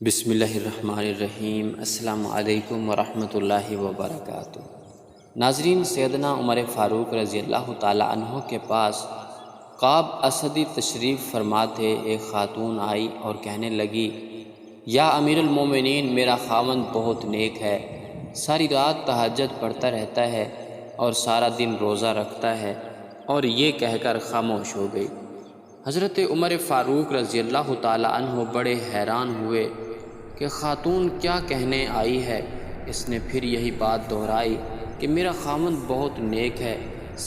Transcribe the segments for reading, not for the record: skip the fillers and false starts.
بسم اللہ الرحمن الرحیم۔ السلام علیکم ورحمۃ اللہ وبرکاتہ۔ ناظرین، سیدنا عمر فاروق رضی اللہ تعالیٰ عنہ کے پاس کعب اسدی تشریف فرما تھے۔ ایک خاتون آئی اور کہنے لگی، یا امیر المومنین، میرا خاوند بہت نیک ہے، ساری رات تہجد پڑھتا رہتا ہے اور سارا دن روزہ رکھتا ہے، اور یہ کہہ کر خاموش ہو گئی۔ حضرت عمر فاروق رضی اللہ تعالیٰ عنہ بڑے حیران ہوئے کہ خاتون کیا کہنے آئی ہے۔ اس نے پھر یہی بات دہرائی کہ میرا خاوند بہت نیک ہے،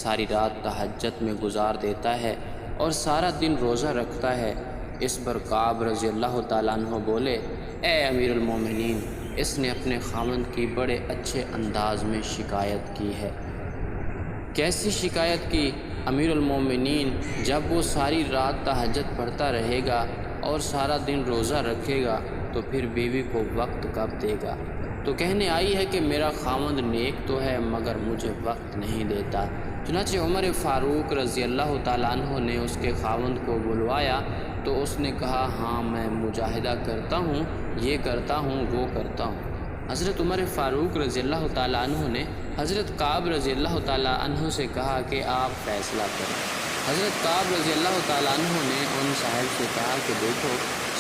ساری رات تہجد میں گزار دیتا ہے اور سارا دن روزہ رکھتا ہے۔ اس پر کعب رضی اللہ تعالیٰ عنہ بولے، اے امیر المومنین، اس نے اپنے خاوند کی بڑے اچھے انداز میں شکایت کی ہے۔ کیسی شکایت کی؟ امیر المومنین، جب وہ ساری رات تہجد پڑھتا رہے گا اور سارا دن روزہ رکھے گا تو پھر بیوی کو وقت کب دے گا؟ تو کہنے آئی ہے کہ میرا خاوند نیک تو ہے مگر مجھے وقت نہیں دیتا۔ چنانچہ عمر فاروق رضی اللہ تعالیٰ عنہ نے اس کے خاوند کو بلوایا تو اس نے کہا، ہاں میں مجاہدہ کرتا ہوں، یہ کرتا ہوں، وہ کرتا ہوں۔ حضرت عمر فاروق رضی اللہ تعالیٰ عنہ نے حضرت کعب رضی اللہ تعالیٰ عنہ سے کہا کہ آپ فیصلہ کریں۔ حضرت کعب رضی اللہ تعالیٰ عنہ نے ان صاحب سے کہا کہ دیکھو،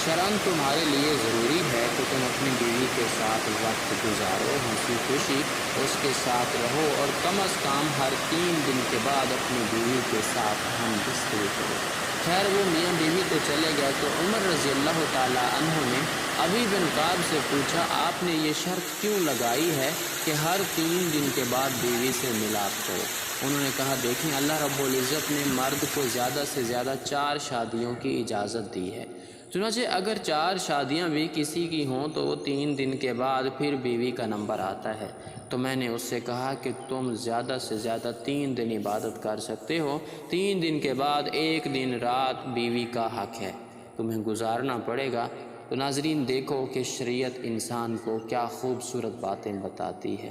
شرعاً تمہارے لیے ضروری ہے کہ تم اپنی بیوی کے ساتھ وقت گزارو، ہنسی خوشی اس کے ساتھ رہو، اور کم از کم ہر 3 دن کے بعد اپنی بیوی کے ساتھ ہم بستری کرو۔ خیر، وہ میاں بیوی تو چلے گئے تو عمر رضی اللہ تعالیٰ عنہ نے ابی بن کعب سے پوچھا، آپ نے یہ شرط کیوں لگائی ہے کہ ہر 3 دن کے بعد بیوی سے ملاپ کرو؟ انہوں نے کہا، دیکھیں، اللہ رب العزت نے مرد کو زیادہ سے زیادہ 4 شادیوں کی اجازت دی ہے۔ چنانچہ اگر 4 شادیاں بھی کسی کی ہوں تو وہ 3 دن کے بعد پھر بیوی کا نمبر آتا ہے۔ تو میں نے اس سے کہا کہ تم زیادہ سے زیادہ 3 دن عبادت کر سکتے ہو، 3 دن کے بعد 1 دن رات بیوی کا حق ہے، تمہیں گزارنا پڑے گا۔ تو ناظرین، دیکھو کہ شریعت انسان کو کیا خوبصورت باتیں بتاتی ہے۔